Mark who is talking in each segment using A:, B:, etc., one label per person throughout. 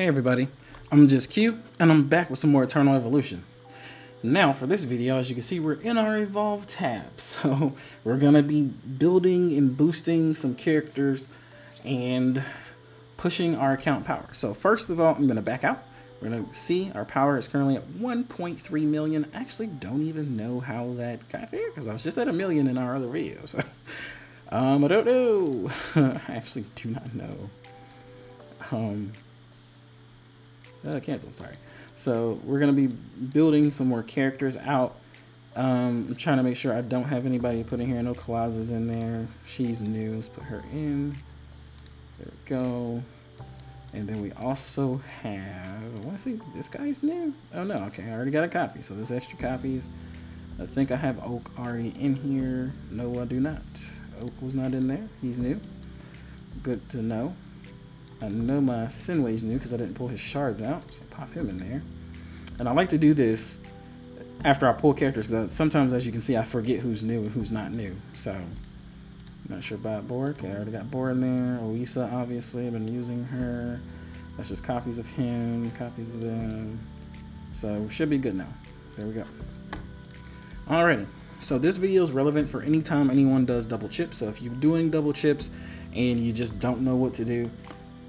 A: Hey everybody, I'm just Q, and I'm back with some more Eternal Evolution. Now for this video, as you can see, we're in our Evolve tab. So we're going to be building and boosting some characters and pushing our account power. So first of all, I'm going to back out. We're going to see our power is currently at 1.3 million. I actually don't even know how that got there because I was just at 1 million in our other video. So I don't know. I actually do not know. Cancel, sorry. So we're going to be building some more characters out. I'm trying to make sure I don't have anybody put in here. No Colossus in there. She's new. Let's put her in. There we go. And then we also have, I want to see, this guy's new. Oh no, okay, I already got a copy. So there's extra copies. I think I have Oak already in here. No, I do not. Oak was not in there. He's new. Good to know. I know my Sinway's new because I didn't pull his shards out, so pop him in there. And I like to do this after I pull characters because sometimes, as you can see, I forget who's new and who's not new. So, I'm not sure about Bor. Okay, I already got Bor in there. Oisa, obviously, I've been using her. That's just copies of him, copies of them. So, we should be good now. There we go. Alrighty, so this video is relevant for any time anyone does double chips. So, if you're doing double chips and you just don't know what to do,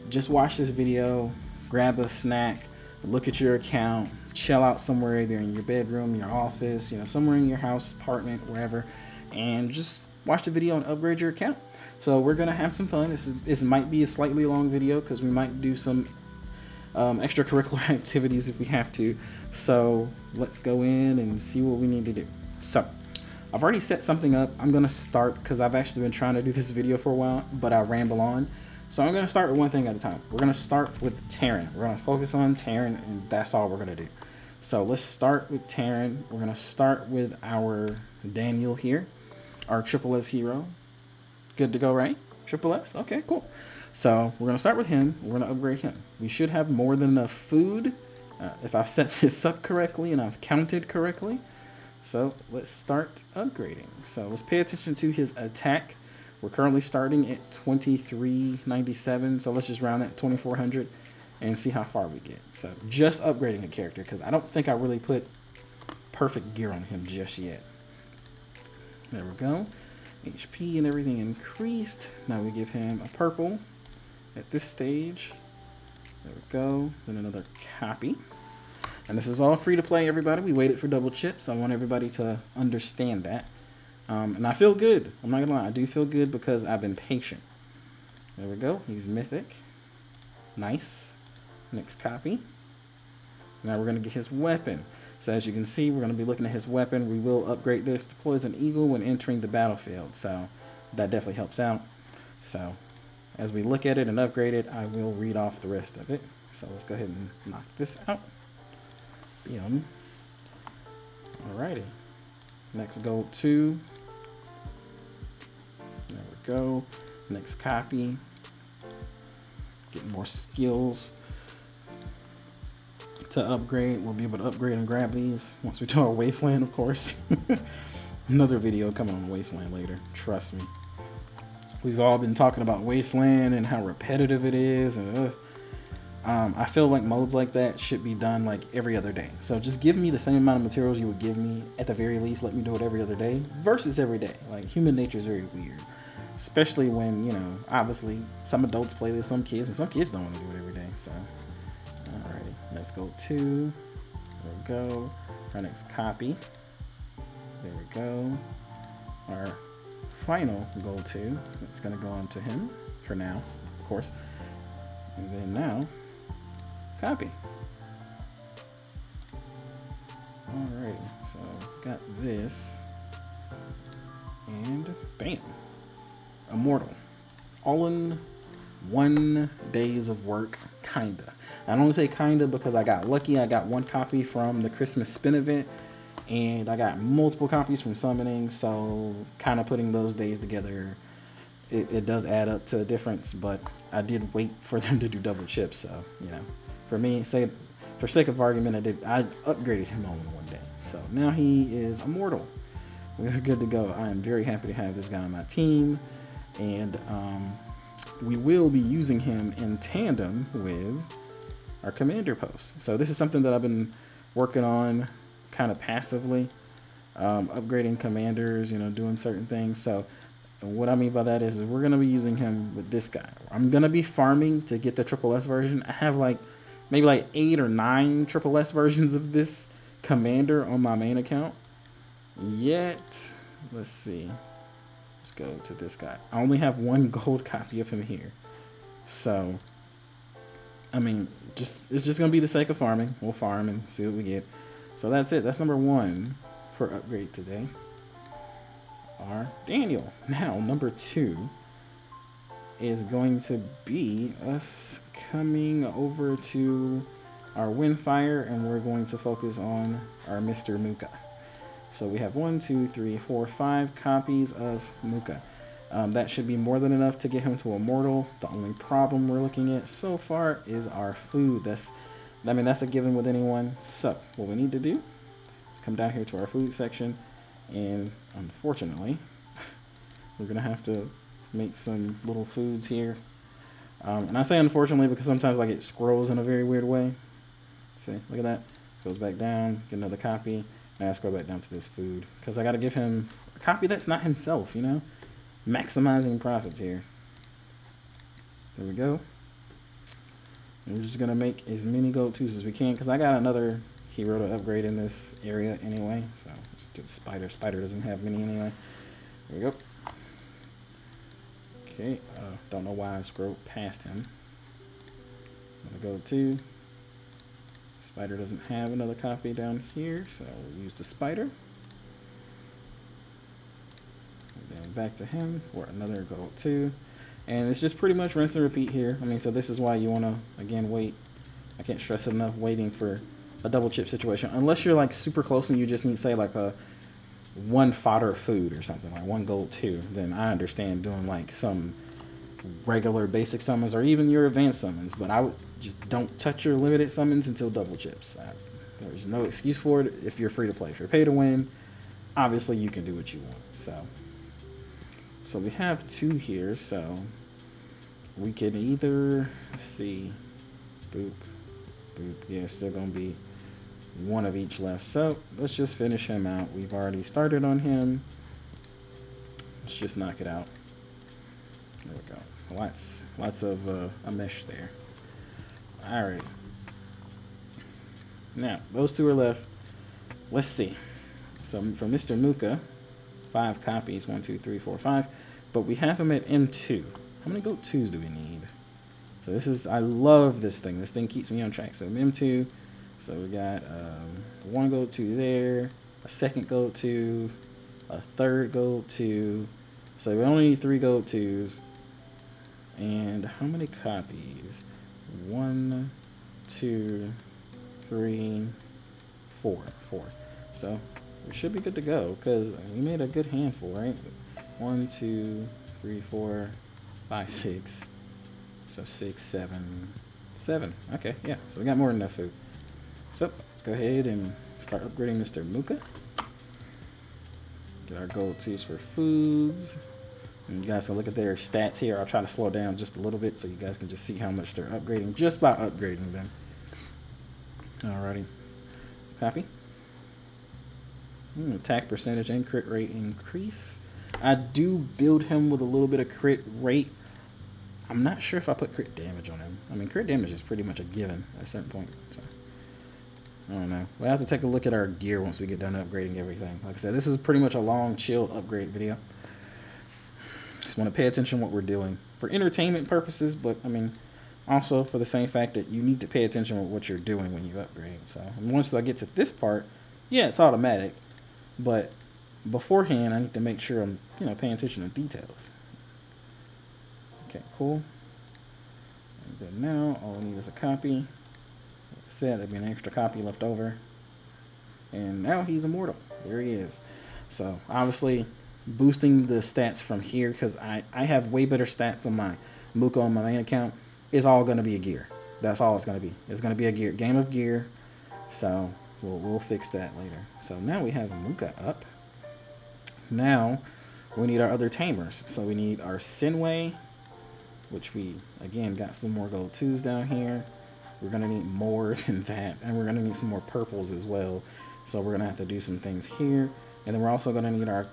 A: just watch this video, grab a snack, look at your account, chill out somewhere, either in your bedroom, your office, somewhere in your house, apartment, wherever, and just watch the video and upgrade your account. So we're gonna have some fun. This might be a slightly long video because we might do some extracurricular activities if we have to. So let's go in and see what we need to do. So I've already set something up. I'm gonna start because I've actually been trying to do this video for a while, but I ramble on. So I'm going to start with one thing at a time. We're going to start with Terran. We're going to focus on Terran, and that's all we're going to do. So let's start with Terran. We're going to start with our Daniel here, our Triple S hero. Good to go, right? Triple S? Okay, cool. So we're going to start with him. We're going to upgrade him. We should have more than enough food if I've set this up correctly and I've counted correctly. So let's start upgrading. So let's pay attention to his attack. We're currently starting at 2397, so let's just round that 2400 and see how far we get. So just upgrading a character because I don't think I really put perfect gear on him just yet. There we go. HP and everything increased. Now we give him a purple at this stage. There we go. Then another copy. And this is all free to play, everybody. We waited for double chips. I want everybody to understand that. And I feel good. I'm not gonna lie, I do feel good because I've been patient. There we go. He's mythic. Nice. Next copy. Now we're gonna get his weapon. So as you can see, we're gonna be looking at his weapon. We will upgrade this. Deploys an eagle when entering the battlefield. So that definitely helps out. So as we look at it and upgrade it, I will read off the rest of it. So let's go ahead and knock this out. Alrighty. Next gold 2. There we go. Next copy. Get more skills to upgrade. We'll be able to upgrade and grab these once we do our wasteland, of course. Another video coming on wasteland later. Trust me. We've all been talking about wasteland and how repetitive it is. And I feel like modes like that should be done like every other day. So just give me the same amount of materials you would give me. At the very least, let me do it every other day versus every day. Like, human nature is very weird. Especially when, obviously some adults play this, some kids, and some kids don't want to do it every day. So, alrighty. Let's go 2. There we go. Our next copy. There we go. Our final goal 2. It's going to go on to him for now, of course. And then now, copy. Alrighty, so got this, and bam, Immortal. All in 1 days of work, kinda. I don't say kinda because I got lucky. I got 1 copy from the Christmas spin event, and I got multiple copies from summoning, so kind of putting those days together, it does add up to a difference, but I did wait for them to do double chips, so for me, for sake of argument, I upgraded him all in 1 day. So now he is Immortal. We're good to go. I am very happy to have this guy on my team, and we will be using him in tandem with our commander post. So this is something that I've been working on kind of passively, upgrading commanders, you know, doing certain things. So what I mean by that is we're going to be using him with this guy. I'm going to be farming to get the triple S version. I have like maybe like 8 or 9 triple S versions of this commander on my main account. Yet, let's see. Let's go to this guy. I only have 1 gold copy of him here. So, I mean, it's just going to be the sake of farming. We'll farm and see what we get. So that's it. That's number 1 for upgrade today. Our Daniel. Now, number 2 is going to be us coming over to our Windfire, and we're going to focus on our Mr. Muka. So we have 1, 2, 3, 4, 5 copies of Muka. That should be more than enough to get him to Immortal. The only problem we're looking at so far is our food. That's a given with anyone. So what we need to do is come down here to our food section, and unfortunately, we're gonna have to make some little foods here. And I say unfortunately because sometimes like it scrolls in a very weird way. See, look at that. Goes back down, get another copy. Now I scroll back down to this food because I got to give him a copy that's not himself, you know? Maximizing profits here. There we go. And we're just going to make as many gold 2s as we can because I got another hero to upgrade in this area anyway. So let's do Spider. Spider doesn't have many anyway. There we go. Okay, don't know why I scrolled past him. I'm going to go 2. Spider doesn't have another copy down here, so we'll use the Spider. And then back to him for another gold 2. And it's just pretty much rinse and repeat here. I mean, so this is why you want to, again, wait. I can't stress it enough, waiting for a double chip situation. Unless you're like super close and you just need, say, like a 1 fodder food or something, like 1 gold 2, then I understand doing like some regular basic summons or even your advanced summons. But I would just don't touch your limited summons until double chips. There's no excuse for it if you're free to play. If you're pay to win, obviously you can do what you want. So we have 2 here, so we can either, let's see, boop, boop. Yeah, still gonna be 1 of each left. So let's just finish him out. We've already started on him. Let's just knock it out. There we go. Lots of a mesh there. Alright. Now, those 2 are left. Let's see. So for Mr. Muka, 5 copies. 1, 2, 3, 4, 5. But we have him at M2. How many gold 2s do we need? So this is, I love this thing. This thing keeps me on track. So M2. So we got 1 gold 2 there, a 2nd gold 2, a 3rd gold 2. So we only need 3 gold 2s. And how many copies? 1, 2, 3, 4. 4. So we should be good to go because we made a good handful, right? 1, 2, 3, 4, 5, 6. So 6, 7, 7. Okay, yeah. So we got more than enough food. So let's go ahead and start upgrading Mr. Muka. Get our gold 2s for foods. And you guys can look at their stats here. I'll try to slow down just a little bit so you guys can just see how much they're upgrading just by upgrading them. Alrighty. Copy. Attack percentage and crit rate increase. I do build him with a little bit of crit rate. I'm not sure if I put crit damage on him. I mean, crit damage is pretty much a given at a certain point. So I don't know. We'll have to take a look at our gear once we get done upgrading everything. Like I said, this is pretty much a long, chill upgrade video. Just want to pay attention to what we're doing for entertainment purposes, but I mean, also for the same fact that you need to pay attention to what you're doing when you upgrade. So once I get to this part, yeah, it's automatic, but beforehand, I need to make sure I'm, paying attention to details. Okay, cool. And then now all we need is a copy. Like I said, there'll be an extra copy left over. And now he's immortal. There he is. So obviously boosting the stats from here, because I have way better stats than my Muka on my main account, is all going to be a gear. That's all it's going to be. It's going to be a gear, game of gear. So we'll fix that later. So now we have Muka up. Now we need our other tamers. So we need our Sinway, which we again got some more gold 2s down here. we're gonna need more than that, and we're gonna need some more purples as well. So we're gonna have to do some things here, and then we're also gonna need our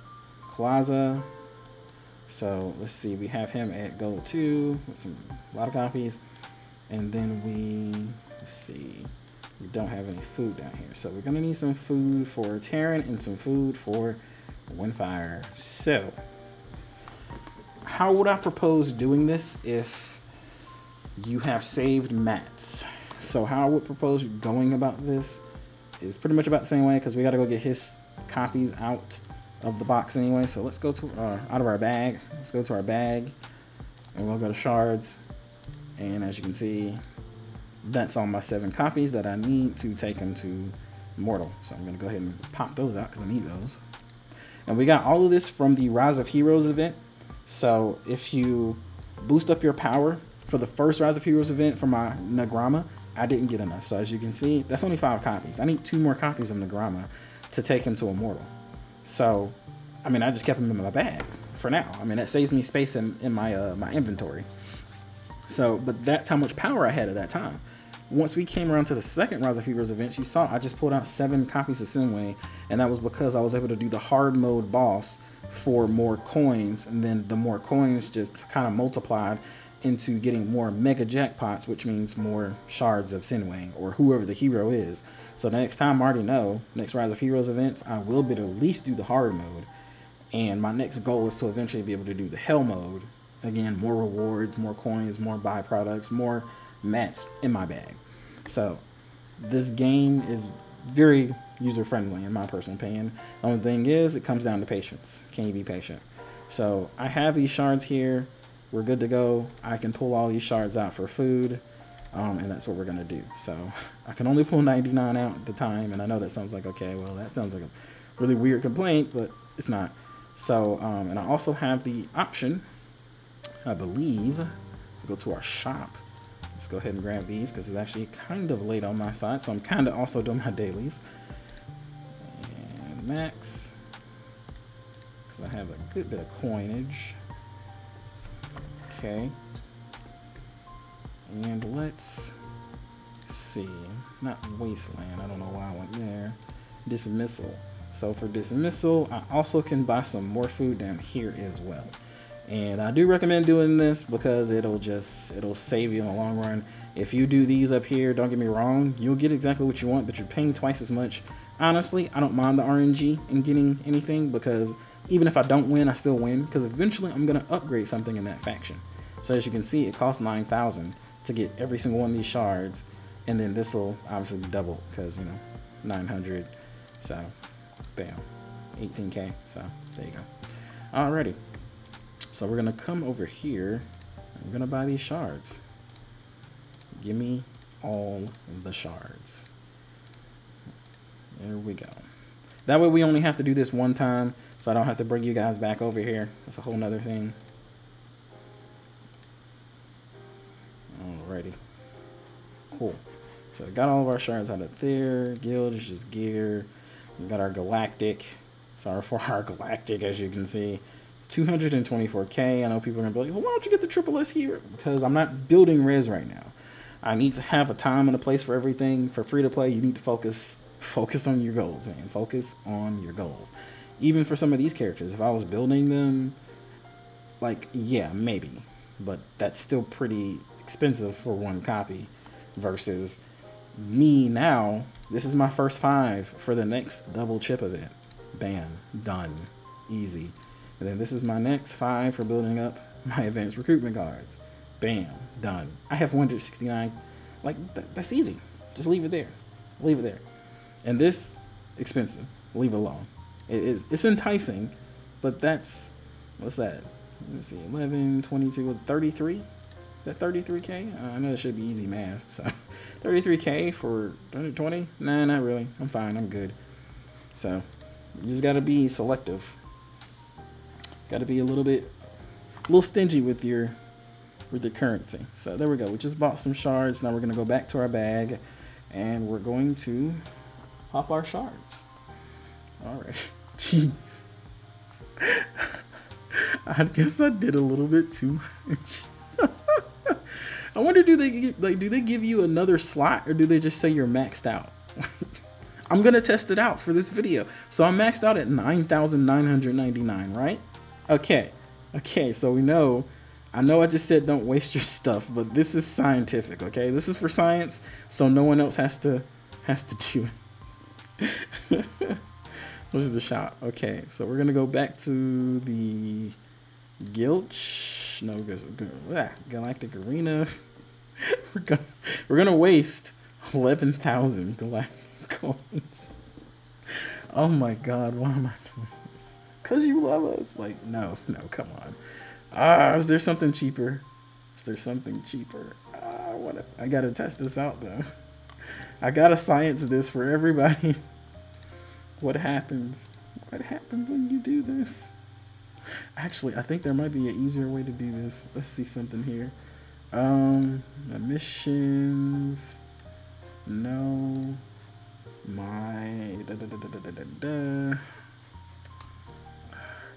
A: Claza. So let's see, we have him at gold 2 with a lot of copies, and then let's see, we don't have any food down here, so we're gonna need some food for Terran and some food for Windfire. So how would I propose doing this if you have saved mats? So how I would propose going about this is pretty much about the same way, because we got to go get his copies out of the box anyway. So let's go to out of our bag. Let's go to our bag, and we'll go to shards. And as you can see, that's all my 7 copies that I need to take them to Immortal. So I'm gonna go ahead and pop those out because I need those. And we got all of this from the Rise of Heroes event. So if you boost up your power for the first Rise of Heroes event for my Nagrama, I didn't get enough. So as you can see, that's only 5 copies. I need 2 more copies of Nagrama to take him to Immortal. So, I mean, I just kept him in my bag for now. I mean, that saves me space in my my inventory. So, but that's how much power I had at that time. Once we came around to the second Rise of Heroes events, you saw I just pulled out 7 copies of Sinway, and that was because I was able to do the hard mode boss for more coins, and then the more coins just kind of multiplied into getting more mega jackpots, which means more shards of Sinway or whoever the hero is. So next time, I already know, next Rise of Heroes events, I will be able to at least do the hard mode, and my next goal is to eventually be able to do the hell mode. Again, more rewards, more coins, more byproducts, more mats in my bag. So this game is very user friendly in my personal opinion. The only thing is, it comes down to patience. Can you be patient? So I have these shards here. We're good to go. I can pull all these shards out for food, and that's what we're gonna do. So I can only pull 99 out at the time, and I know that sounds like, okay, well, that sounds like a really weird complaint, but it's not. So and I also have the option, I believe, to go to our shop. Let's go ahead and grab these because it's actually kind of late on my side, so I'm kind of also doing my dailies. And max, because I have a good bit of coinage. Okay. And let's see. Not Wasteland. I don't know why I went there. Dismissal. So for Dismissal, I also can buy some more food down here as well. And I do recommend doing this because it'll save you in the long run. If you do these up here, don't get me wrong, you'll get exactly what you want, but you're paying twice as much. Honestly, I don't mind the RNG in getting anything, because even if I don't win, I still win, because eventually I'm going to upgrade something in that faction. So as you can see, it costs 9,000 to get every single one of these shards, and then this will obviously be double because, you know, 900. So bam, 18k. So there you go. Alrighty. So we're gonna come over here and we're gonna buy these shards. Give me all the shards. There we go. That way we only have to do this one time, so I don't have to bring you guys back over here. That's a whole nother thing. Alrighty. Cool. So we got all of our shards out of there. Guild is just gear. We got our galactic. Sorry for our galactic, as you can see. 224k. I know people are gonna be like, well, why don't you get the triple S here? Because I'm not building res right now. I need to have a time and a place for everything. For free to play, you need to focus on your goals, man. Focus on your goals. Even for some of these characters, if I was building them, like, yeah, maybe, but that's still pretty expensive for one copy versus me now. This is my first 5 for the next double chip event. Bam, done, easy. And then this is my next 5 for building up my advanced recruitment cards. Bam, done. I have 169. Like, that's easy. Just leave it there. Leave it there. And this, expensive. Leave it alone. It's enticing, but that's, what's that? Let me see, 11, 22, 33? That 33k? I know it should be easy math. So 33k for 120? Nah, not really. I'm fine. I'm good. So you just got to be selective. Got to be a little stingy with your currency. So there we go. We just bought some shards. Now we're going to go back to our bag and we're going to pop our shards. All right. Jeez. I guess I did a little bit too much. I wonder, do they give you another slot, or do they just say you're maxed out? I'm gonna test it out for this video. So I'm maxed out at 9,999, right? Okay. So we know. I know I just said don't waste your stuff, but this is scientific. Okay, this is for science, so no one else has to do it. Which is the shot. Okay, so we're gonna go back to the Galactic Arena. we're gonna waste 11,000 galactic coins. Oh my god, why am I doing this? Cause you love us. Like, no, come on. Is there something cheaper? I gotta test this out though. I gotta science this for everybody. What happens when you do this? Actually, I think there might be an easier way to do this. Let's see something here. Missions. No.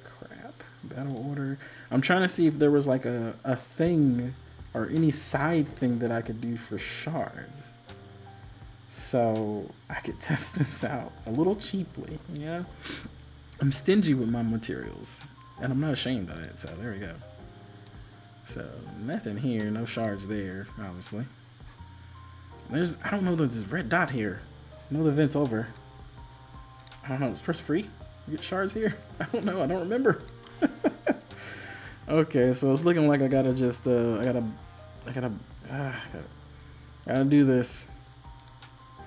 A: Crap. Battle order. I'm trying to see if there was like a thing or any side thing that I could do for shards, so I could test this out a little cheaply. Yeah, I'm stingy with my materials, and I'm not ashamed of it. So there we go. So nothing here, no shards there, obviously. I don't know, there's this red dot here. I know the event's over. I don't know, it's press free? You get shards here? I don't know, I don't remember. Okay, so it's looking like I gotta just, I gotta do this.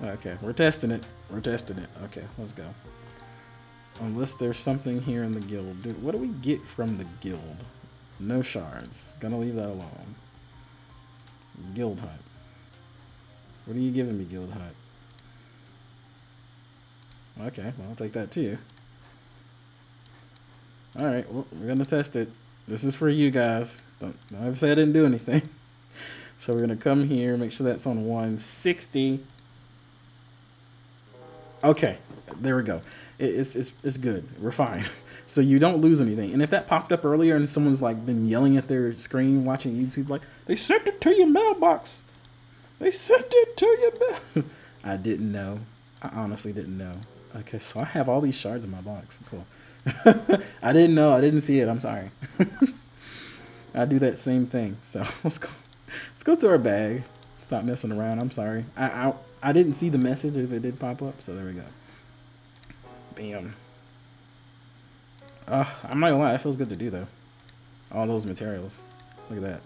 A: Okay, we're testing it. Okay, let's go. Unless there's something here in the guild. Dude, what do we get from the guild? No shards. Gonna leave that alone. Guild hut. What are you giving me, guild hut? Okay, well, I'll take that too. Alright, well, we're gonna test it. This is for you guys. Don't ever say I didn't do anything. So we're gonna come here, make sure that's on 160. Okay, there we go. It's good. We're fine. So you don't lose anything. And if that popped up earlier and someone's like been yelling at their screen watching YouTube, like, they sent it to your mailbox. They sent it to your mail. I didn't know. I honestly didn't know. Okay, so I have all these shards in my box. Cool. I didn't know. I didn't see it. I'm sorry. I do that same thing. So let's go to our bag. Stop messing around. I'm sorry. I didn't see the message if it did pop up. So there we go. Bam. I'm not gonna lie. It feels good to do though. All those materials. Look at that.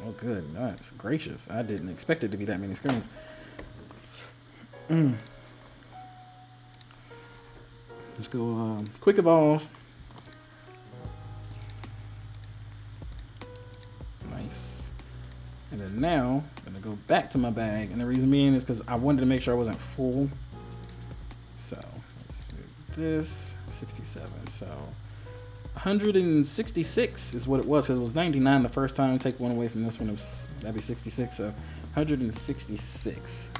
A: Oh, good. Nice. Gracious. I didn't expect it to be that many screens. Let's go quick evolve. Nice. And then now I'm gonna go back to my bag, and the reason being is because I wanted to make sure I wasn't full. So let's do this. 67. So 166 is what it was, because it was 99 the first time. Take one away from this one, that'd be 66. So 166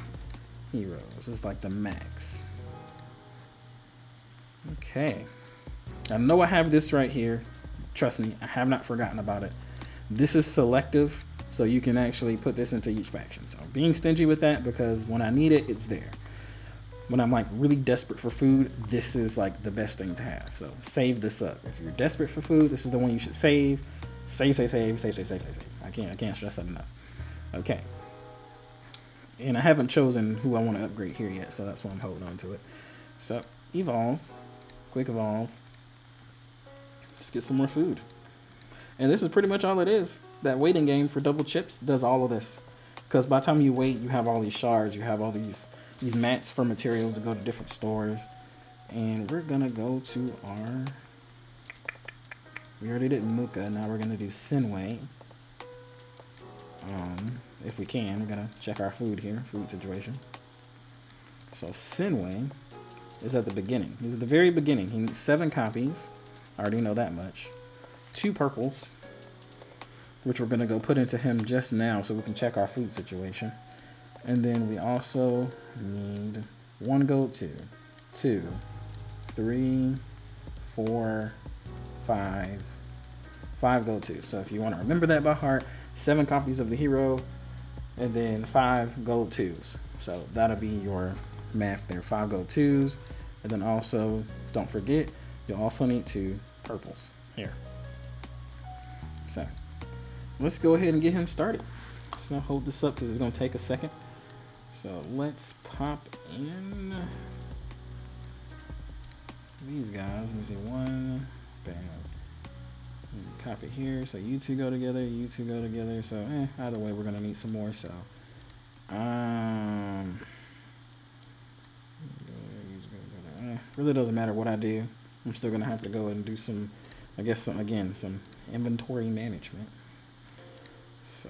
A: heroes is like the max. Okay, I know I have this right here. Trust me, I have not forgotten about it. This is selective, so you can actually put this into each faction. So I'm being stingy with that because when I need it, it's there. When I'm like really desperate for food, this is like the best thing to have. So save this up. If you're desperate for food, this is the one you should save. Save. I can't stress that enough. Okay. And I haven't chosen who I want to upgrade here yet, so that's why I'm holding on to it. So evolve. Quick evolve. Let's get some more food. And this is pretty much all it is. That waiting game for double chips does all of this. Because by the time you wait, you have all these shards, you have all these mats for materials to go to different stores. And we're gonna go to our, we already did Muka, now we're gonna do Sinway. If we can, we're gonna check our food here, food situation. So Sinway is at the beginning. He's at the very beginning. He needs 7 copies. I already know that much. 2 purples, which we're gonna go put into him just now so we can check our food situation. And then we also need 1 gold 2, 3, 4, 5 gold 2. So if you want to remember that by heart, 7 copies of the hero, and then 5 gold 2s. So that'll be your math there. 5 gold 2s, and then also don't forget you'll also need 2 purples here. So let's go ahead and get him started. Just gonna hold this up because it's gonna take a second. So let's pop in these guys. Let me see, 1, bam. Copy here. So you 2 go together, you 2 go together. So either way, we're gonna need some more. So really doesn't matter what I do. I'm still gonna have to go and do some, I guess, some inventory management. So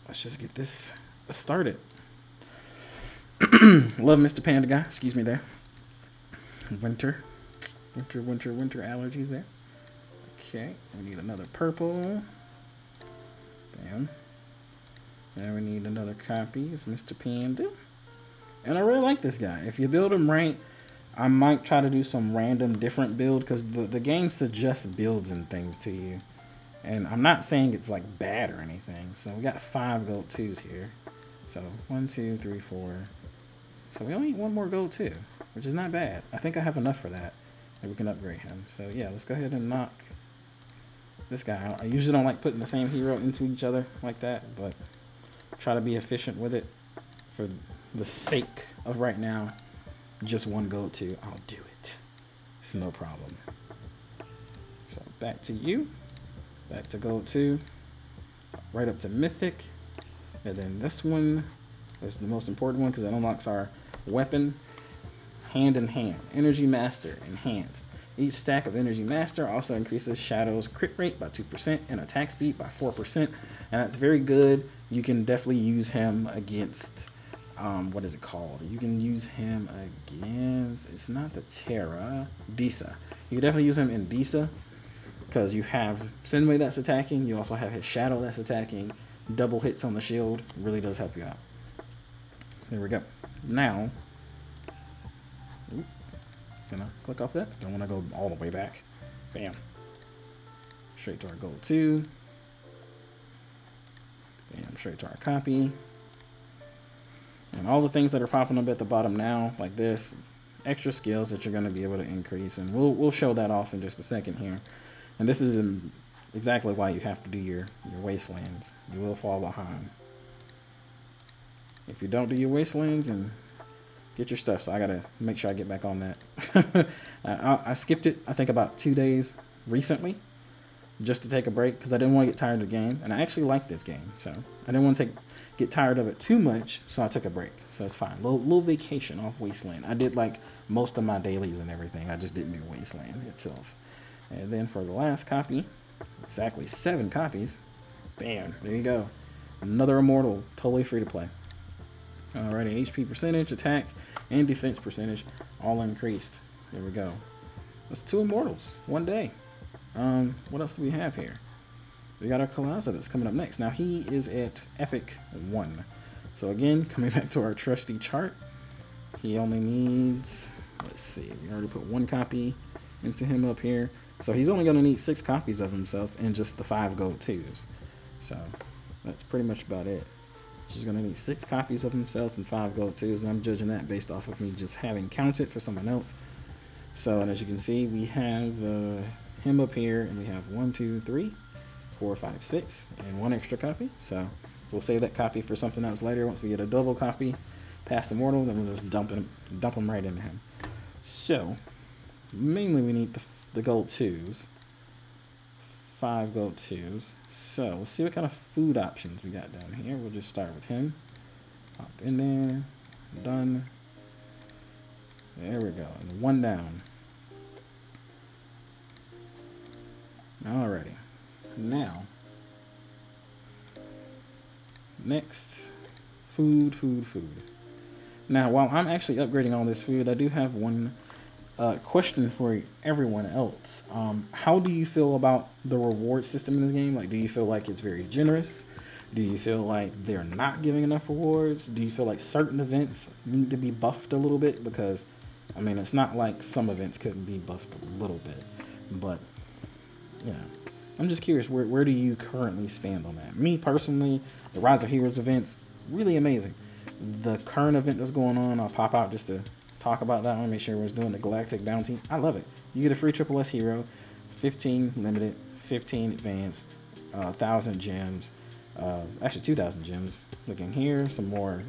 A: let's just get this started. Love Mr. Panda guy. Excuse me there. Winter allergies there. Okay, we need another purple. Bam. And we need another copy of Mr. Panda. And I really like this guy. If you build him right, I might try to do some random different build because the game suggests builds and things to you. And I'm not saying it's like bad or anything. So we got 5 gold 2s here. So 1, 2, 3, 4. So we only need 1 more gold 2, which is not bad. I think I have enough for that. And we can upgrade him. So yeah, let's go ahead and knock this guy out. I usually don't like putting the same hero into each other like that, but try to be efficient with it for the sake of right now. Just 1 gold 2. I'll do it. It's no problem. So back to you. Back to gold 2. Right up to mythic. And then this one is the most important one because it unlocks our weapon. Hand in Hand. Energy Master. Enhanced. Each stack of Energy Master also increases Shadow's crit rate by 2% and attack speed by 4%. And that's very good. You can definitely use him against, what is it called? You can use him against, it's not the Terra, Disa. You can definitely use him in Disa because you have Senway that's attacking. You also have his Shadow that's attacking. Double hits on the shield. Really does help you out. There we go. Now, can I click off that? Don't want to go all the way back. Bam. Straight to our gold 2. Bam. Straight to our copy. And all the things that are popping up at the bottom now, like this, extra skills that you're going to be able to increase. And we'll show that off in just a second here. And this is exactly why you have to do your wastelands. You will fall behind if you don't do your wastelands and get your stuff. So I gotta make sure I get back on that. I skipped it, I think, about 2 days recently just to take a break because I didn't want to get tired of the game, and I actually like this game, so I didn't want to get tired of it too much, so I took a break. So it's fine. Little vacation off Wasteland. I did like most of my dailies and everything. I just didn't do Wasteland itself. And then for the last copy, exactly 7 copies. Bam, there you go. Another Immortal, totally free to play. Alrighty, HP percentage, attack, and defense percentage all increased. There we go. That's 2 Immortals, 1 day. What else do we have here? We got our Colossus that's coming up next. Now he is at Epic 1. So again, coming back to our trusty chart, he only needs, let's see, we already put 1 copy into him up here. So he's only going to need 6 copies of himself and just the 5 gold 2s. So that's pretty much about it. She's going to need 6 copies of himself and 5 gold 2s, and I'm judging that based off of me just having counted for someone else. So, and as you can see, we have him up here, and we have 1, 2, 3, 4, 5, 6, and 1 extra copy. So we'll save that copy for something else later. Once we get a double copy past Immortal, then we'll just dump him right into him. So mainly we need the gold 2s. 5 gold 2s. So let's see what kind of food options we got down here. We'll just start with him. Pop in there. Done. There we go. And 1 down. Alrighty. Now, next, food. Now, while I'm actually upgrading all this food, I do have one question for everyone else. How do you feel about the reward system in this game? Like, do you feel like it's very generous? Do you feel like they're not giving enough rewards? Do you feel like certain events need to be buffed a little bit? Because, I mean, it's not like some events couldn't be buffed a little bit, but, you know, I'm just curious, where do you currently stand on that? Me personally, the Rise of Heroes events, really amazing. The current event that's going on, I'll pop out just to talk about that one, make sure everyone's doing the Galactic Bounty. I love it. You get a free Triple S hero, 15 limited, 15 advanced, 1,000 gems, actually 2,000 gems. Looking here, some more,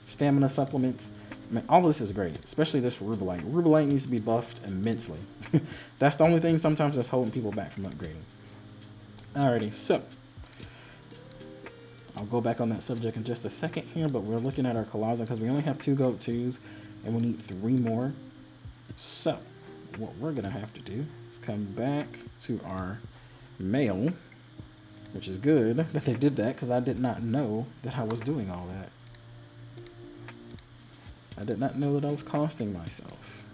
A: stamina supplements. I mean, all this is great, especially this for Rubelite. Rubelite needs to be buffed immensely. That's the only thing sometimes that's holding people back from upgrading. Alrighty, so I'll go back on that subject in just a second here, but we're looking at our Collaza because we only have 2 goat 2s and we need 3 more. So what we're gonna have to do is come back to our mail, which is good that they did that because I did not know that I was doing all that. I did not know that I was costing myself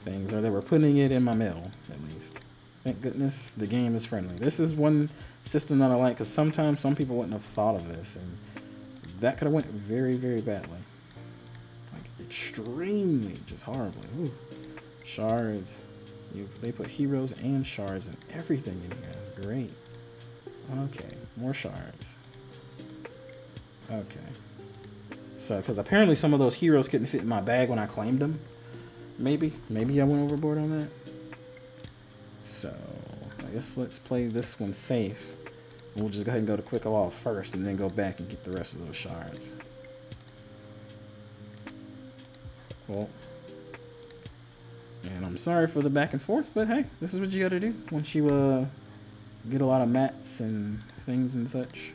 A: things, or they were putting it in my mail, at least. Thank goodness the game is friendly. This is one system that I like because sometimes some people wouldn't have thought of this, and that could have went very, very badly. Like, extremely, just horribly. Ooh. Shards. They put heroes and shards and everything in here. That's great. Okay, more shards. Okay. So, because apparently some of those heroes couldn't fit in my bag when I claimed them. Maybe I went overboard on that. So, I guess let's play this one safe. We'll just go ahead and go to Quick Evolve first and then go back and get the rest of those shards. Well, and I'm sorry for the back and forth, but hey, this is what you gotta do once you get a lot of mats and things and such.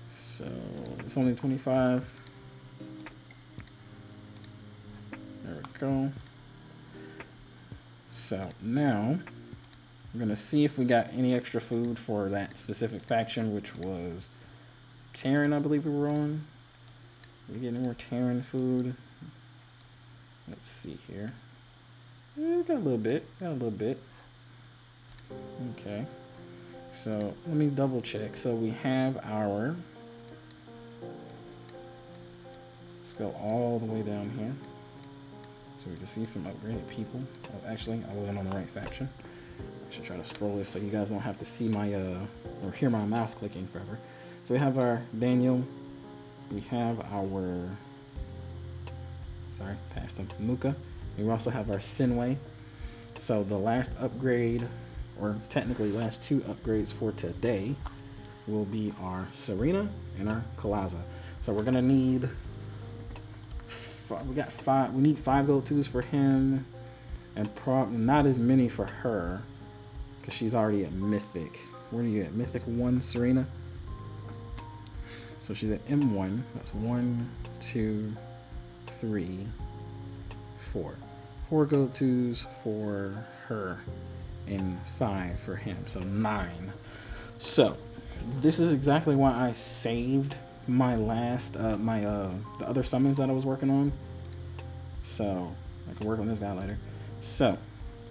A: So, it's only 25. There we go. So, now we're going to see if we got any extra food for that specific faction, which was Terran, I believe we were on. We get any more Terran food? Let's see here. Yeah, we got a little bit. Okay. So, let me double check. So, we have our... Let's go all the way down here so we can see some upgraded people. Oh, actually, I wasn't on the right faction. I should try to scroll this so you guys don't have to see my or hear my mouse clicking forever. So we have our Daniel. We have our past him, Muka. And we also have our Sinway. So the last upgrade, or technically last 2 upgrades for today, will be our Serena and our Collaza. So we're gonna need. We got 5. We need 5 gold 2s for him, and probably not as many for her, because she's already at Mythic. Where are you at? Mythic 1, Serena. So she's at M1. That's 1, 2, 3, 4. 4 gold 2s for her, and 5 for him. So 9. So this is exactly why I saved my last the other summons that I was working on, so I can work on this guy later. So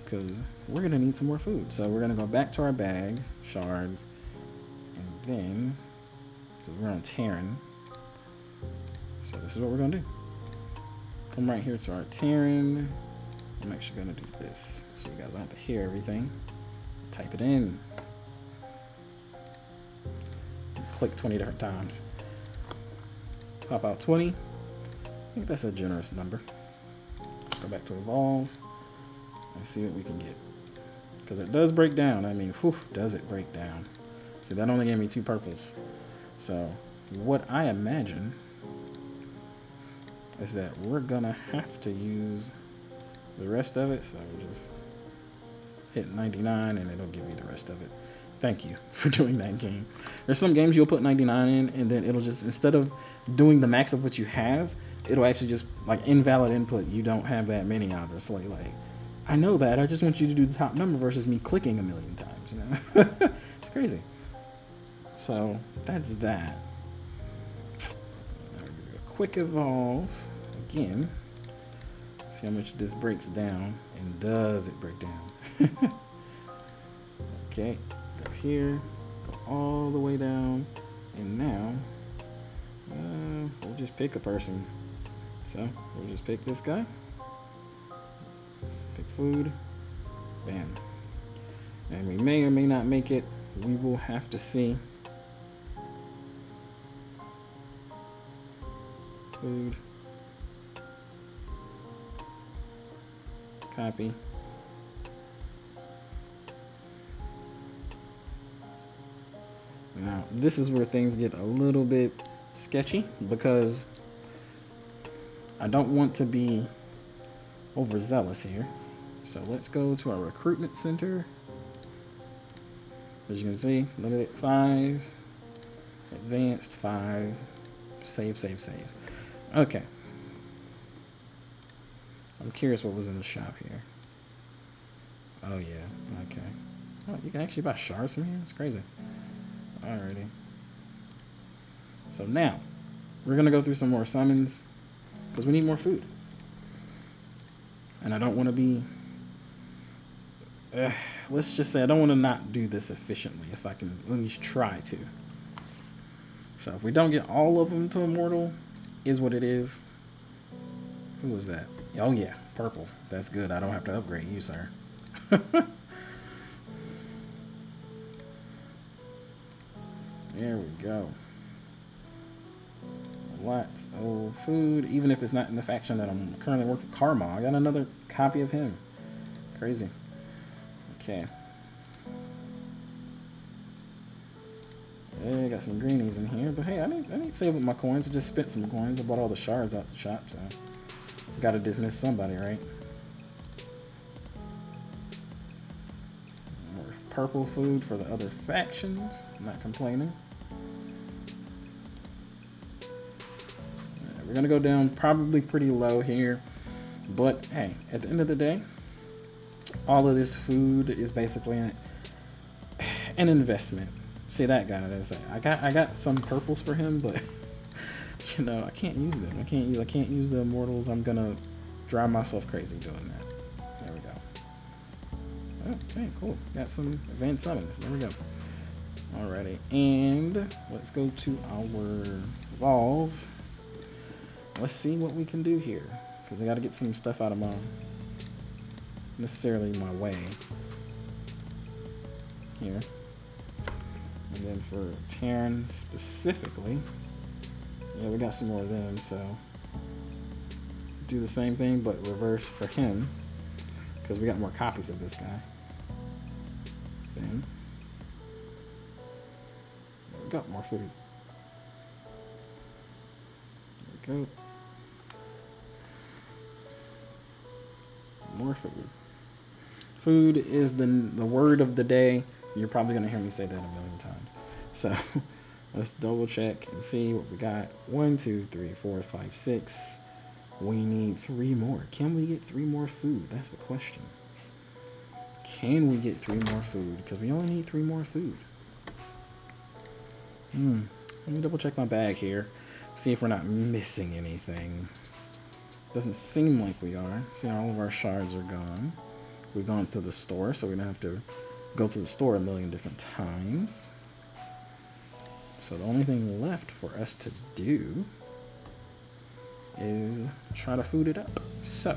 A: because we're gonna need some more food, so we're gonna go back to our bag shards, and then because we're on Terran, so this is what we're gonna do. Come right here to our Terran. I'm actually gonna do this so you guys don't have to hear everything. Type it in, click 20 different times. Pop out 20. I think that's a generous number. Go back to evolve and see what we can get. Because it does break down. I mean, whew, does it break down. See, that only gave me 2 purples. So, what I imagine is that we're gonna have to use the rest of it. So, we'll just hit 99 and it'll give you the rest of it. Thank you for doing that game. There's some games you'll put 99 in and then it'll just, instead of doing the max of what you have, it'll actually just, like, invalid input. You don't have that many, obviously. Like, I know that. I just want you to do the top number versus me clicking a million times, you know? It's crazy. So, that's that. A quick evolve. Again. See how much this breaks down. And does it break down? Okay. Go here, go all the way down, and now we'll just pick a person. So we'll just pick this guy, pick food, bam, and we may or may not make it we will have to see. Food. Copy. Now, this is where things get a little bit sketchy because I don't want to be overzealous here. So let's go to our recruitment center. As you can see, look at it, 5, advanced 5, save, save, save. Okay. I'm curious what was in the shop here. Oh yeah, okay. Oh, you can actually buy shards from here? It's crazy. Alrighty. So now, we're gonna go through some more summons because we need more food. And I don't want to be... let's just say I don't want to not do this efficiently if I can at least try to. So if we don't get all of them to Immortal, is what it is. Who was that? Oh yeah, purple. That's good. I don't have to upgrade you, sir. There we go. Lots of food, even if it's not in the faction that I'm currently working. Karma, I got another copy of him. Crazy. Okay. I got some greenies in here, but hey, I need to save up my coins. I just spent some coins. I bought all the shards out the shop, so got to dismiss somebody, right? More purple food for the other factions. I'm not complaining. We're gonna go down probably pretty low here, but hey, at the end of the day, all of this food is basically an investment. See that guy? I got some purples for him, but you know I can't use them. I can't use the Immortals. I'm gonna drive myself crazy doing that. There we go. Okay, cool. Got some advanced summons. There we go. Alrighty, and let's go to our evolve. Let's see what we can do here, because I got to get some stuff out of necessarily my way here. And then for Terran specifically, yeah, we got some more of them, so do the same thing but reverse for him, because we got more copies of this guy. Then we got more food. There we go. More food. Food is the word of the day. You're probably going to hear me say that a million times. So let's double check and see what we got. 1, 2, 3, 4, 5, 6. We need 3 more. Can we get 3 more food? That's the question. Can we get 3 more food? Because we only need 3 more food. Let me double check my bag here. See if we're not missing anything. Doesn't seem like we are. See, all of our shards are gone. We've gone to the store, so we don't have to go to the store a million different times. So the only thing left for us to do is try to food it up. So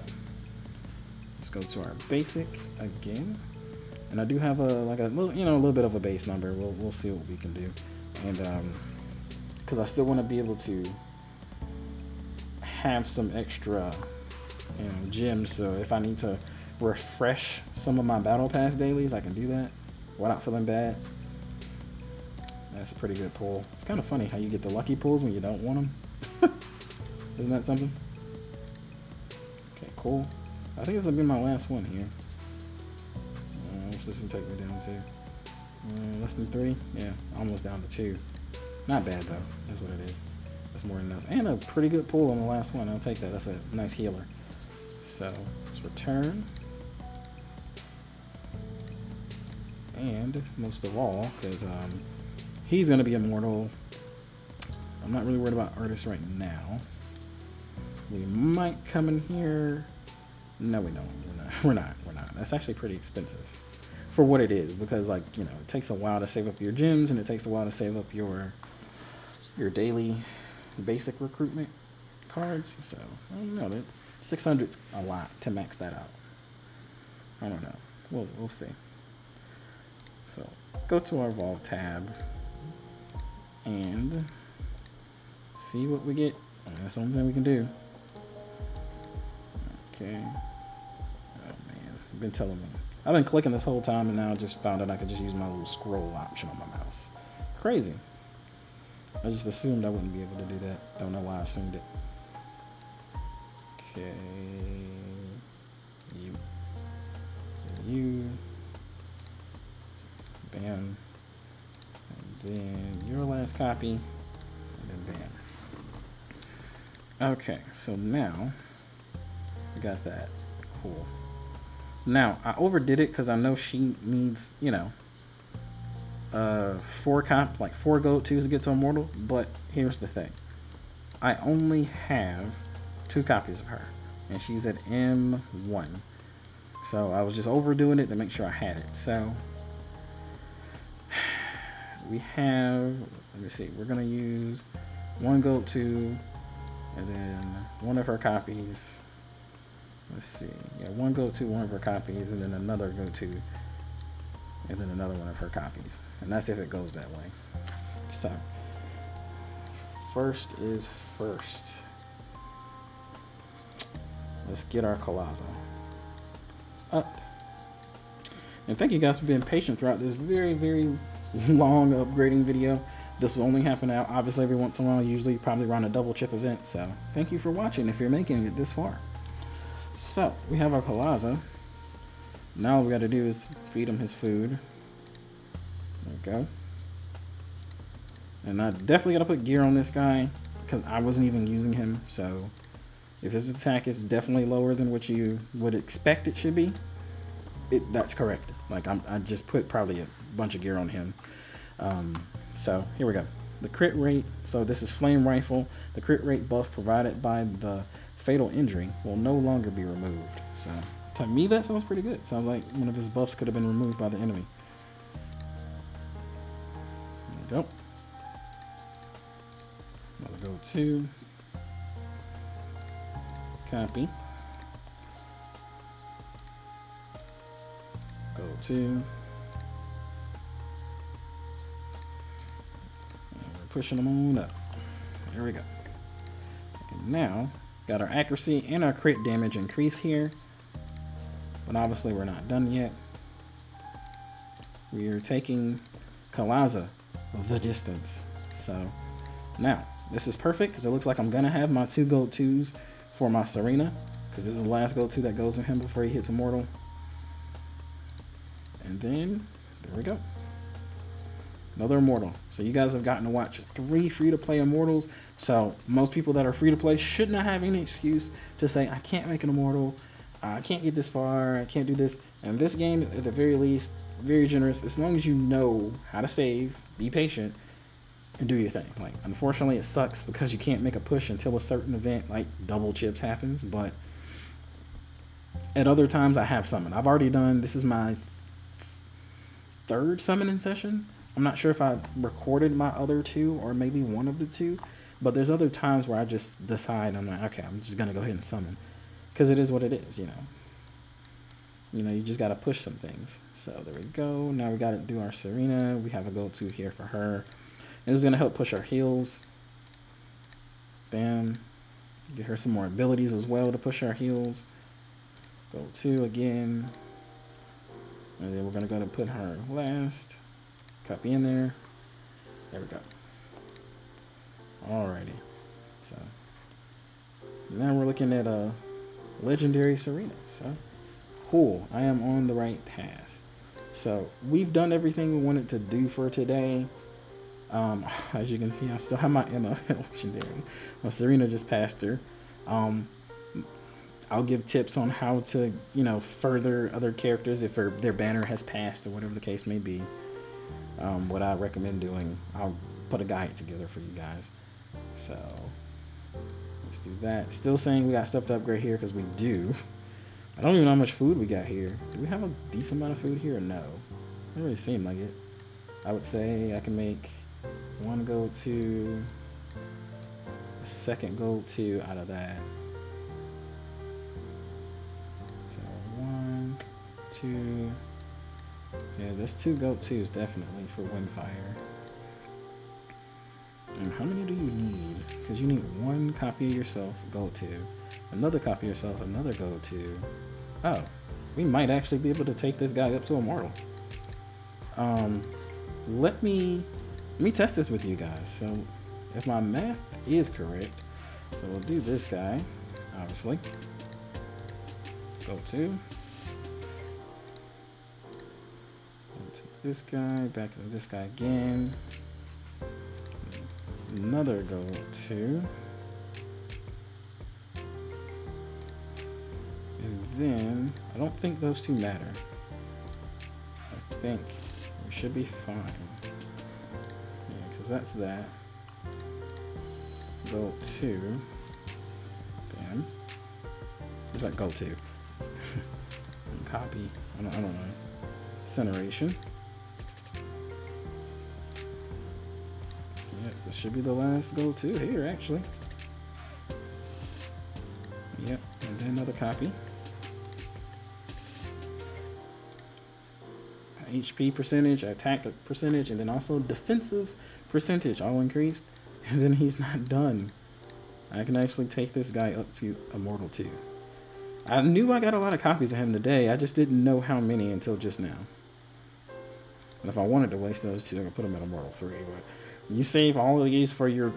A: let's go to our basic again. And I do have a little bit of a base number. We'll see what we can do. And because I still want to be able to have some extra gems, so if I need to refresh some of my battle pass dailies, I can do that without feeling bad. That's a pretty good pull. It's kind of funny how you get the lucky pulls when you don't want them. Isn't that something? Okay, cool. I think this will be my last one here. What's this gonna take me down to? Less than 3? Yeah, almost down to 2. Not bad though. That's what it is. That's more than enough. And a pretty good pull on the last one. I'll take that. That's a nice healer. So let's return. And most of all, because he's going to be immortal. I'm not really worried about artists right now. We might come in here. No, we don't. We're not. That's actually pretty expensive for what it is, because it takes a while to save up your gems, and it takes a while to save up your daily basic recruitment cards. So I don't know, that 600's a lot to max that out. I don't know. We'll see. So go to our Evolve tab and see what we get. That's the only thing we can do. Okay. Oh man, you've been telling me. I've been clicking this whole time and now I just found out I could just use my little scroll option on my mouse. Crazy. I just assumed I wouldn't be able to do that. Don't know why I assumed it. Okay. You. Bam. And then your last copy. And then bam. Okay, so now we got that. Cool. Now, I overdid it because I know she needs, you know, 4 go-tos to get to Immortal, but here's the thing. I only have 2 copies of her, and she's at M1. So I was just overdoing it to make sure I had it. So we have, let me see, we're gonna use 1 go-to and then 1 of her copies. Let's see, yeah, 1 go-to, 1 of her copies, and then another go-to, and then another 1 of her copies. And that's if it goes that way. So first is first. Let's get our Collazo up. And thank you guys for being patient throughout this very, very long upgrading video. This will only happen out obviously every once in a while, usually probably around a double chip event. So thank you for watching if you're making it this far. So we have our Collazo. Now all we got to do is feed him his food. There we go. And I definitely got to put gear on this guy because I wasn't even using him. So if his attack is definitely lower than what you would expect it should be, that's correct. Like I just put probably a bunch of gear on him. So here we go. The crit rate. So this is flame rifle. The crit rate buff provided by the fatal injury will no longer be removed. So to me that sounds pretty good. Sounds like one of his buffs could have been removed by the enemy. There we go. Another go-to. Copy. Go-to. And we're pushing them on up. There we go. And now got our accuracy and our crit damage increase here, but obviously we're not done yet. We are taking Collazo the distance. So now this is perfect because it looks like I'm gonna have my 2 go-tos for my Serena, because this is the last go-to that goes in him before he hits Immortal. And then there we go, another Immortal. So you guys have gotten to watch 3 free-to-play Immortals. So most people that are free-to-play should not have any excuse to say, I can't make an Immortal, I can't get this far, I can't do this. And this game, at the very least, very generous, as long as you know how to save, be patient, and do your thing. Like, unfortunately, it sucks because you can't make a push until a certain event, like double chips happens. But at other times, I have summoned. I've already done, this is my 3rd summoning session. I'm not sure if I recorded my other 2 or maybe one of the 2, but there's other times where I just decide, I'm like, okay, I'm just gonna go ahead and summon, because it is what it is, you know. You just gotta push some things. So there we go. Now we gotta do our Serena. We have a go-to here for her. And this is gonna help push our heals. Bam. Get her some more abilities as well to push our heals. Go-to again. And then we're gonna go to put her last. Copy in there. There we go. Alrighty. So now we're looking at a legendary Serena. So cool. I am on the right path. So we've done everything we wanted to do for today. As you can see, I still have my Emma legendary. Well, Serena just passed her. I'll give tips on how to, further other characters if their banner has passed or whatever the case may be. What I recommend doing, I'll put a guide together for you guys. So let's do that. Still saying we got stuff to upgrade here because we do. I don't even know how much food we got here. Do we have a decent amount of food here or no? It doesn't really seem like it. I would say I can make 1 go-to, a 2nd go-to out of that. So 1, 2, Yeah, there's 2 go-tos definitely for Windfire. And how many do you need? Because you need 1 copy of yourself, go-to. Another copy of yourself, another go-to. Oh, we might actually be able to take this guy up to Immortal. Let me test this with you guys. So if my math is correct, so we'll do this guy, obviously. Go-to. Take this guy, back to this guy again. Another go-to. And then, I don't think those 2 matter. I think we should be fine. Yeah, because that's that. Go-to. Bam. Where's that go-to? Copy. I don't know. Incineration. Yep, this should be the last go-to here, actually. Yep, and then another copy. HP percentage, attack percentage, and then also defensive percentage all increased. And then he's not done. I can actually take this guy up to Immortal 2. I knew I got a lot of copies of him today. I just didn't know how many until just now. And if I wanted to waste those 2, I could put them at Immortal 3. But you save all of these for your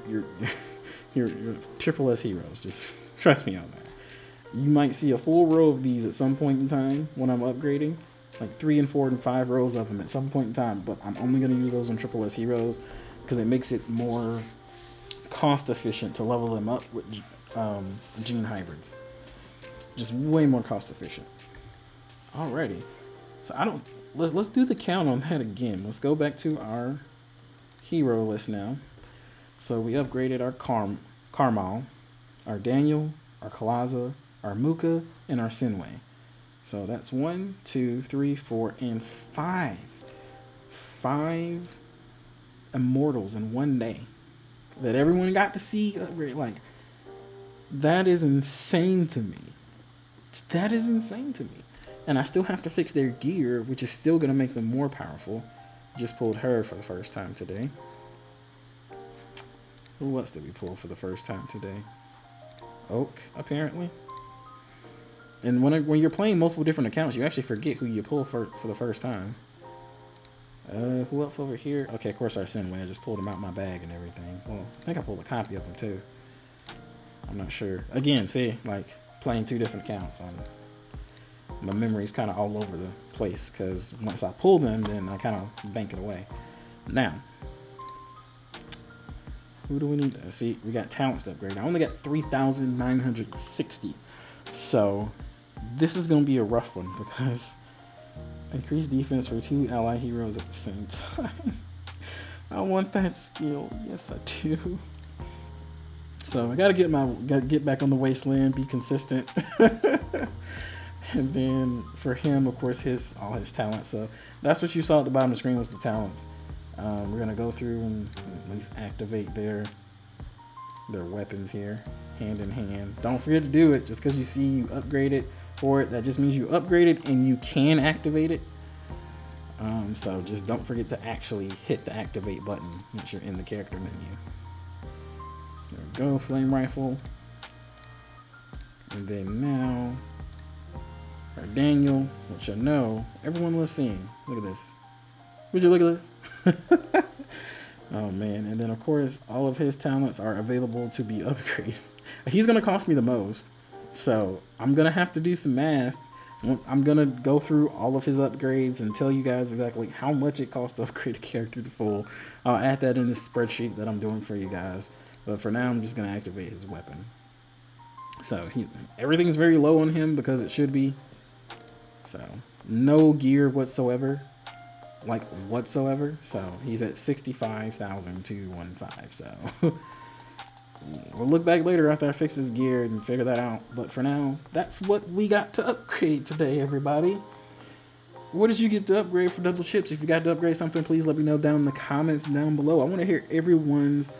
A: triple S heroes. Just trust me on that. You might see a full row of these at some point in time when I'm upgrading. Like 3 and 4 and 5 rows of them at some point in time. But I'm only going to use those on triple S heroes because it makes it more cost efficient to level them up with gene hybrids. Just way more cost efficient. Alrighty. So let's do the count on that again. Let's go back to our hero list now. So we upgraded our Carmal, our Daniel, our Kalaza, our Muka, and our Sinway. So that's 1, 2, 3, 4, and 5. 5 Immortals in one day that everyone got to see upgrade. Like, that is insane to me. That is insane to me. And I still have to fix their gear, which is still going to make them more powerful. Just pulled her for the first time today. Who else did we pull for the first time today? Oak, apparently. And when you're playing multiple different accounts, you actually forget who you pull for the first time. Who else over here? Okay, of course our Sinway. I just pulled him out my bag and everything. Well, I think I pulled a copy of him too. I'm not sure. Again, see, like playing 2 different accounts. My memory's kind of all over the place because once I pull them, then I kind of bank it away. Now, who do we need to see? We got talents to upgrade. I only got 3,960. So this is going to be a rough one because increased defense for 2 ally heroes at the same time. I want that skill. Yes, I do. So I gotta get back on the wasteland, be consistent. And then for him, of course, all his talents. So that's what you saw at the bottom of the screen was the talents. We're gonna go through and at least activate their weapons here, hand in hand. Don't forget to do it. Just because you see you upgraded for it, that just means you upgraded and you can activate it. So just don't forget to actually hit the activate button once you're in the character menu. There we go, flame rifle. And then now, our Daniel, which I know everyone loves seeing. Look at this. Would you look at this? Oh man, and then of course all of his talents are available to be upgraded. He's gonna cost me the most, so I'm gonna have to do some math. I'm gonna go through all of his upgrades and tell you guys exactly how much it costs to upgrade a character to full. I'll add that in this spreadsheet that I'm doing for you guys, but for now I'm just gonna activate his weapon. So everything's very low on him because it should be. So no gear whatsoever. Like whatsoever. So he's at 65,215. So we'll look back later after I fix his gear and figure that out. But for now, that's what we got to upgrade today, everybody. What did you get to upgrade for double chips? If you got to upgrade something, please let me know down in the comments down below. I want to hear everyone's,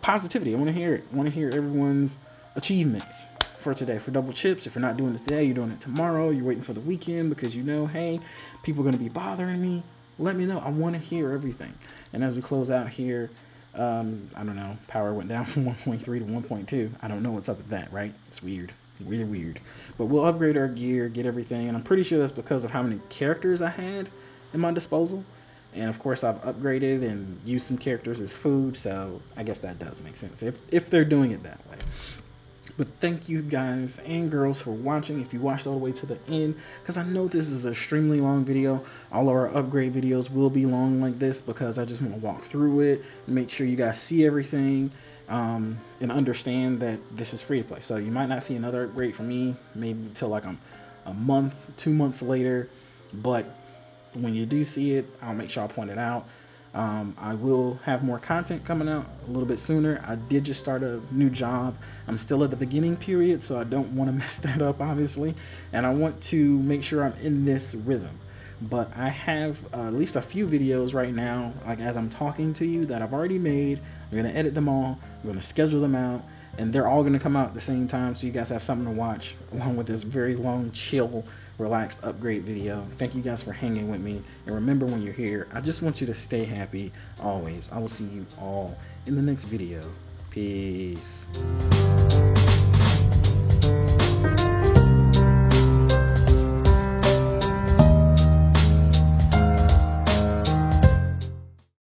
A: positivity. I want to hear it. I want to hear everyone's achievements for today for double chips. If you're not doing it today, you're doing it tomorrow. You're waiting for the weekend because you know, hey, people are going to be bothering me. Let me know. I want to hear everything. And as we close out here, I don't know, power went down from 1.3 to 1.2. I don't know what's up with that, right? It's weird. Weird. But we'll upgrade our gear, get everything. And I'm pretty sure that's because of how many characters I had in my disposal. And of course, I've upgraded and used some characters as food. So I guess that does make sense if they're doing it that way. But thank you guys and girls for watching. If you watched all the way to the end, because I know this is an extremely long video. All of our upgrade videos will be long like this because I just want to walk through it and make sure you guys see everything and understand that this is free to play. So you might not see another upgrade from me maybe until like a month, 2 months later. But when you do see it, I'll make sure I point it out. I will have more content coming out a little bit sooner. I did just start a new job. I'm still at the beginning period, so I don't want to mess that up, obviously. And I want to make sure I'm in this rhythm. But I have at least a few videos right now, like as I'm talking to you, that I've already made. I'm going to edit them all. I'm going to schedule them out. And they're all going to come out at the same time, so you guys have something to watch along with this very long, chill, relaxed upgrade video. Thank you guys for hanging with me. And remember, when you're here, I just want you to stay happy always. I will see you all in the next video. Peace.